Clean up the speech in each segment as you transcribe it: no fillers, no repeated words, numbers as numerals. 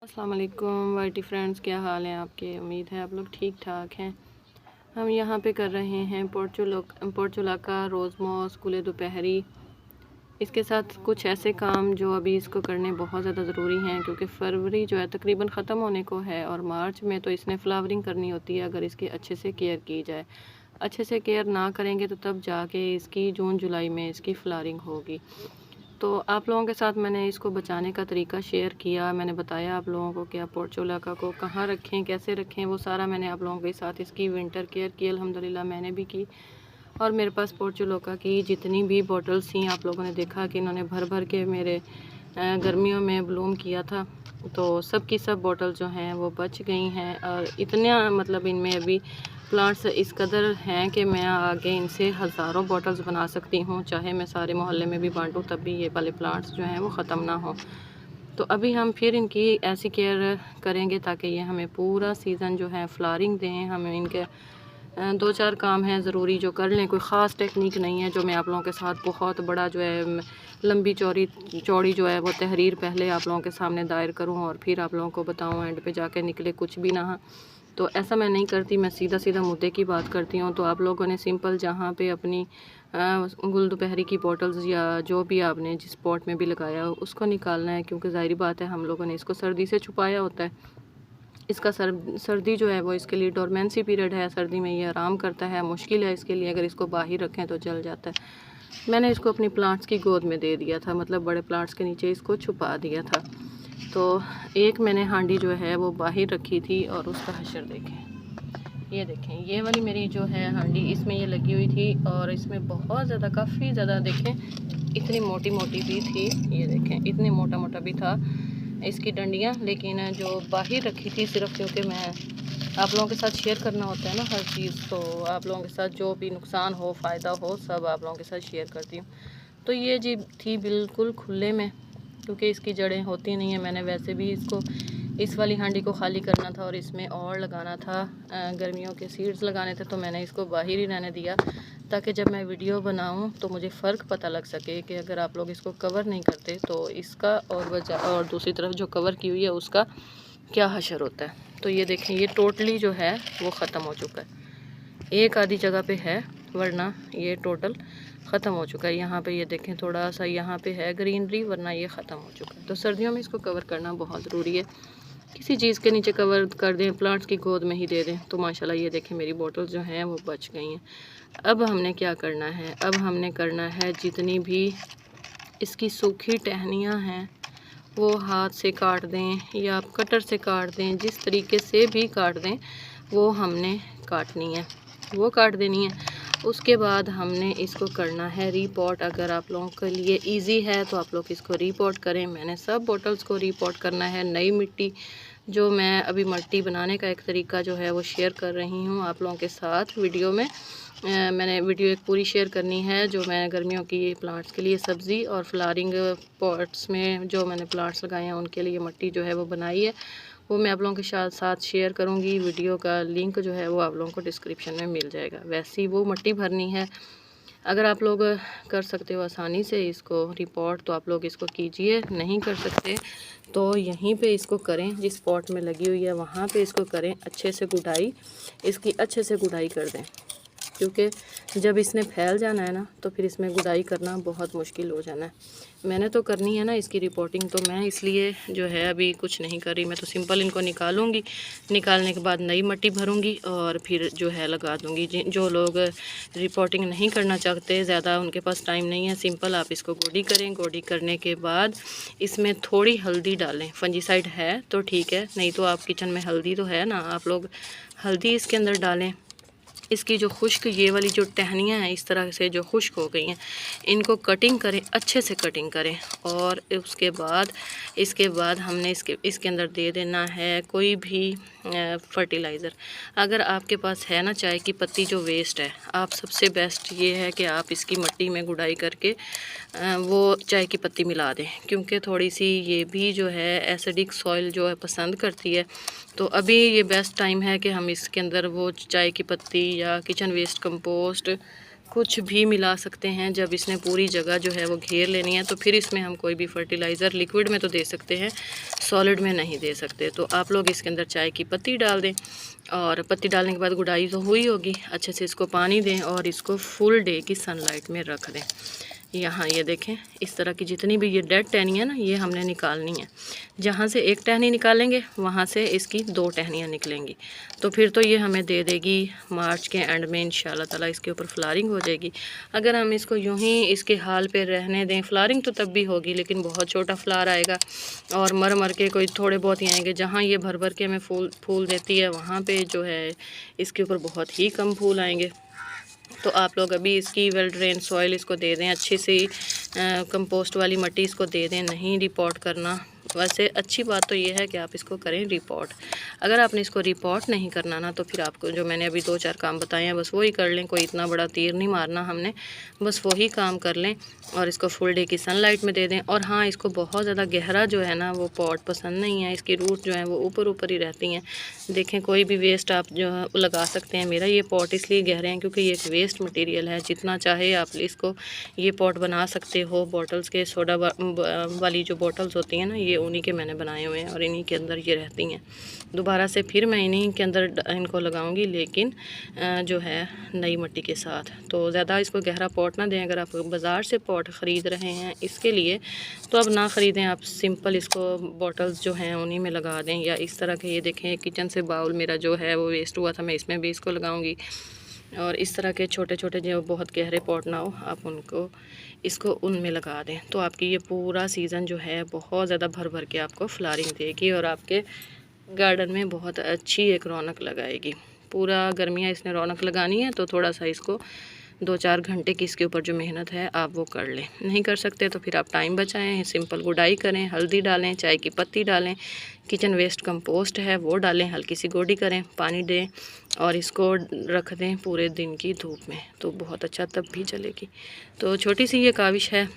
अस्सलाम वालेकुम वाइटी फ्रेंड्स, क्या हाल है आपके। उम्मीद है आप लोग ठीक ठाक हैं। हम यहाँ पे कर रहे हैं पोर्चुलाका रोज़मॉस कुले दोपहरी। इसके साथ कुछ ऐसे काम जो अभी इसको करने बहुत ज़्यादा ज़रूरी हैं, क्योंकि फरवरी जो है तकरीबन ख़त्म होने को है और मार्च में तो इसने फ्लावरिंग करनी होती है अगर इसकी अच्छे से केयर की जाए। अच्छे से केयर ना करेंगे तो तब जाके इसकी जून जुलाई में इसकी फ्लावरिंग होगी। तो आप लोगों के साथ मैंने इसको बचाने का तरीका शेयर किया। मैंने बताया आप लोगों को कि आप पोर्चुलाका को कहाँ रखें, कैसे रखें, वो सारा मैंने आप लोगों के साथ इसकी विंटर केयर की अल्हम्दुलिल्लाह मैंने भी की। और मेरे पास पोर्चुलाका की जितनी भी बॉटल्स थी आप लोगों ने देखा कि इन्होंने भर भर के मेरे गर्मियों में ब्लूम किया था। तो सब की सब बॉटल जो हैं वो बच गई हैं और इतना मतलब इनमें अभी प्लांट्स इस कदर हैं कि मैं आगे इनसे हज़ारों बॉटल्स बना सकती हूँ, चाहे मैं सारे मोहल्ले में भी बांटूँ तब भी ये वाले प्लांट्स जो हैं वो ख़त्म ना हो। तो अभी हम फिर इनकी ऐसी केयर करेंगे ताकि ये हमें पूरा सीज़न जो है फ्लावरिंग दें। हमें इनके दो चार काम हैं ज़रूरी जो कर लें, कोई ख़ास टेक्निक नहीं है जो मैं आप लोगों के साथ बहुत बड़ा जो है लंबी चौड़ी जो है वो तहरीर पहले आप लोगों के सामने दायर करूं और फिर आप लोगों को बताऊं, एंड पे जाके निकले कुछ भी ना। तो ऐसा मैं नहीं करती, मैं सीधा सीधा मुद्दे की बात करती हूँ। तो आप लोगों ने सिंपल जहाँ पे अपनी गुल दोपहरी की बॉटल्स या जो भी आपने जिस पॉट में भी लगाया हो उसको निकालना है, क्योंकि ज़ाहिर बात है हम लोगों ने इसको सर्दी से छुपाया होता है। इसका सर्दी जो है वो इसके लिए डोरमेंसी पीरियड है, सर्दी में ये आराम करता है, मुश्किल है इसके लिए, अगर इसको बाहर रखें तो जल जाता है। मैंने इसको अपनी प्लांट्स की गोद में दे दिया था, मतलब बड़े प्लांट्स के नीचे इसको छुपा दिया था। तो एक मैंने हांडी जो है वो बाहर रखी थी और उसका हशर देखें, ये देखें, ये वाली मेरी जो है हांडी इसमें ये लगी हुई थी और इसमें बहुत ज़्यादा काफ़ी ज़्यादा देखें इतनी मोटी मोटी भी थी, ये देखें इतनी मोटा मोटा भी था इसकी डंडियाँ। लेकिन जो बाहर रखी थी सिर्फ क्योंकि मैं आप लोगों के साथ शेयर करना होता है ना हर चीज़, तो आप लोगों के साथ जो भी नुकसान हो फ़ायदा हो सब आप लोगों के साथ शेयर करती हूँ। तो ये जी थी बिल्कुल खुले में, क्योंकि इसकी जड़ें होती नहीं है। मैंने वैसे भी इसको इस वाली हांडी को खाली करना था और इसमें और लगाना था, गर्मियों के सीड्स लगाने थे, तो मैंने इसको बाहर ही रहने दिया ताकि जब मैं वीडियो बनाऊं तो मुझे फ़र्क पता लग सके कि अगर आप लोग इसको कवर नहीं करते तो इसका और दूसरी तरफ जो कवर की हुई है उसका क्या हशर होता है। तो ये देखें ये टोटली जो है वो ख़त्म हो चुका है, एक आधी जगह पे है वरना ये टोटल ख़त्म हो चुका है। यहाँ पे ये देखें थोड़ा सा यहाँ पे है ग्रीनरी, वरना ये ख़त्म हो चुका है। तो सर्दियों में इसको कवर करना बहुत ज़रूरी है, किसी चीज़ के नीचे कवर कर दें, प्लांट्स की गोद में ही दे दें। तो माशाल्लाह ये देखें मेरी बॉटल्स जो हैं वो बच गई हैं। अब हमने क्या करना है, अब हमने करना है जितनी भी इसकी सूखी टहनियाँ हैं वो हाथ से काट दें या आप कटर से काट दें, जिस तरीके से भी काट दें वो हमने काटनी है, वो काट देनी है। उसके बाद हमने इसको करना है रीपॉट। अगर आप लोगों के लिए इजी है तो आप लोग इसको रीपॉट करें। मैंने सब बॉटल्स को रीपॉट करना है। नई मिट्टी जो मैं अभी मट्टी बनाने का एक तरीका जो है वो शेयर कर रही हूँ आप लोगों के साथ वीडियो में। मैंने वीडियो एक पूरी शेयर करनी है जो मैं गर्मियों की प्लांट्स के लिए सब्ज़ी और फ्लावरिंग पॉट्स में जो मैंने प्लांट्स लगाए हैं उनके लिए मट्टी जो है वो बनाई है, वो मैं आप लोगों के साथ शेयर करूँगी। वीडियो का लिंक जो है वो आप लोगों को डिस्क्रिप्शन में मिल जाएगा। वैसी वो मट्टी भरनी है। अगर आप लोग कर सकते हो आसानी से इसको रिपोर्ट तो आप लोग इसको कीजिए, नहीं कर सकते तो यहीं पे इसको करें, जिस पॉट में लगी हुई है वहाँ पे इसको करें। अच्छे से गुडाई इसकी अच्छे से गुडाई कर दें, क्योंकि जब इसने फैल जाना है ना तो फिर इसमें गुडाई करना बहुत मुश्किल हो जाना है। मैंने तो करनी है ना इसकी रिपोर्टिंग, तो मैं इसलिए जो है अभी कुछ नहीं कर रही। मैं तो सिंपल इनको निकालूंगी, निकालने के बाद नई मिट्टी भरूंगी और फिर जो है लगा दूंगी। जो लोग रिपोर्टिंग नहीं करना चाहते, ज़्यादा उनके पास टाइम नहीं है, सिंपल आप इसको गोडी करें। गोडी करने के बाद इसमें थोड़ी हल्दी डालें, फंजीसाइड है तो ठीक है, नहीं तो आप किचन में हल्दी तो है ना, आप लोग हल्दी इसके अंदर डालें। इसकी जो खुश्क ये वाली जो टहनियाँ हैं इस तरह से जो खुश्क हो गई हैं, इनको कटिंग करें, अच्छे से कटिंग करें। और इसके बाद हमने इसके अंदर दे देना है कोई भी फर्टिलाइज़र। अगर आपके पास है ना चाय की पत्ती जो वेस्ट है, आप सबसे बेस्ट ये है कि आप इसकी मिट्टी में गुड़ाई करके वो चाय की पत्ती मिला दें, क्योंकि थोड़ी सी ये भी जो है एसिडिक सॉइल जो है पसंद करती है। तो अभी ये बेस्ट टाइम है कि हम इसके अंदर वो चाय की पत्ती या किचन वेस्ट कंपोस्ट कुछ भी मिला सकते हैं। जब इसने पूरी जगह जो है वो घेर लेनी है तो फिर इसमें हम कोई भी फर्टिलाइज़र लिक्विड में तो दे सकते हैं, सॉलिड में नहीं दे सकते। तो आप लोग इसके अंदर चाय की पत्ती डाल दें और पत्ती डालने के बाद गुड़ाई तो हुई होगी, अच्छे से इसको पानी दें और इसको फुल डे की सनलाइट में रख दें। यहाँ ये देखें, इस तरह की जितनी भी ये डेड टहनी है ना, ये हमने निकालनी है। जहाँ से एक टहनी निकालेंगे वहाँ से इसकी 2 टहनियाँ निकलेंगी। तो फिर तो ये हमें दे देगी मार्च के एंड में इंशाल्लाह ताला इसके ऊपर फ्लावरिंग हो जाएगी। अगर हम इसको यूं ही इसके हाल पे रहने दें, फ्लावरिंग तो तब भी होगी लेकिन बहुत छोटा फ्लावर आएगा और मर मर के कोई थोड़े बहुत ही आएंगे। जहाँ ये भर भर के हमें फूल देती है वहाँ पर जो है इसके ऊपर बहुत ही कम फूल आएंगे। तो आप लोग अभी इसकी वेल ड्रेन सॉइल इसको दे दें, अच्छे से कंपोस्ट वाली मिट्टी इसको दे दें, नहीं रिपोर्ट करना। वैसे अच्छी बात तो ये है कि आप इसको करें रिपोर्ट। अगर आपने इसको रिपोर्ट नहीं करना ना तो फिर आपको जो मैंने अभी 2-4 काम बताए हैं बस वही कर लें। कोई इतना बड़ा तीर नहीं मारना हमने, बस वही काम कर लें और इसको फुल डे की सनलाइट में दे दें। और हाँ, इसको बहुत ज़्यादा गहरा जो है ना वो पॉट पसंद नहीं है, इसकी रूट जो है वो ऊपर ऊपर ही रहती हैं। देखें, कोई भी वेस्ट आप जो है लगा सकते हैं। मेरा ये पॉट इसलिए गहरे हैं क्योंकि ये एक वेस्ट मटेरियल है। जितना चाहे आप इसको ये पॉट बना सकते हो। बॉटल्स के सोडा वाली जो बॉटल्स होती हैं ना, ये उन्हीं के मैंने बनाए हुए हैं और इन्हीं के अंदर ये रहती हैं। दोबारा से फिर मैं इन्हीं के अंदर इनको लगाऊंगी, लेकिन जो है नई मिट्टी के साथ। तो ज़्यादा इसको गहरा पॉट ना दें। अगर आप बाज़ार से पॉट ख़रीद रहे हैं इसके लिए तो अब ना ख़रीदें, आप सिंपल इसको बॉटल्स जो हैं उन्हीं में लगा दें। या इस तरह के, ये देखें किचन से बाउल मेरा जो है वो वेस्ट हुआ था, मैं इसमें भी इसको लगाऊंगी। और इस तरह के छोटे छोटे जो बहुत गहरे पॉट ना हो, आप उनको इसको उनमें लगा दें। तो आपकी ये पूरा सीज़न जो है बहुत ज़्यादा भर भर के आपको फ्लावरिंग देगी और आपके गार्डन में बहुत अच्छी एक रौनक लगाएगी। पूरा गर्मियाँ इसने रौनक लगानी है तो थोड़ा सा इसको 2-4 घंटे की इसके ऊपर जो मेहनत है आप वो कर लें। नहीं कर सकते तो फिर आप टाइम बचाएं, सिंपल गुड़ाई करें, हल्दी डालें, चाय की पत्ती डालें, किचन वेस्ट कंपोस्ट है वो डालें, हल्की सी गोडी करें, पानी दें और इसको रख दें पूरे दिन की धूप में, तो बहुत अच्छा तब भी चलेगी। तो छोटी सी ये काविश है,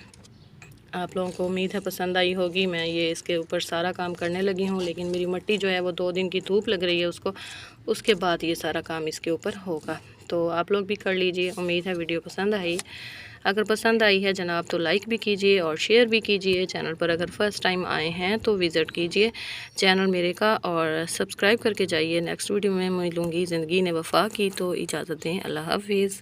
आप लोगों को उम्मीद है पसंद आई होगी। मैं ये इसके ऊपर सारा काम करने लगी हूँ, लेकिन मेरी मिट्टी जो है वो 2 दिन की धूप लग रही है उसको, उसके बाद ये सारा काम इसके ऊपर होगा। तो आप लोग भी कर लीजिए। उम्मीद है वीडियो पसंद आई। अगर पसंद आई है जनाब तो लाइक भी कीजिए और शेयर भी कीजिए। चैनल पर अगर फ़र्स्ट टाइम आए हैं तो विज़िट कीजिए चैनल मेरे का और सब्सक्राइब करके जाइए। नेक्स्ट वीडियो में मिलूँगी ज़िंदगी ने वफ़ा की। तो इजाज़त दें, अल्लाह हाफिज़।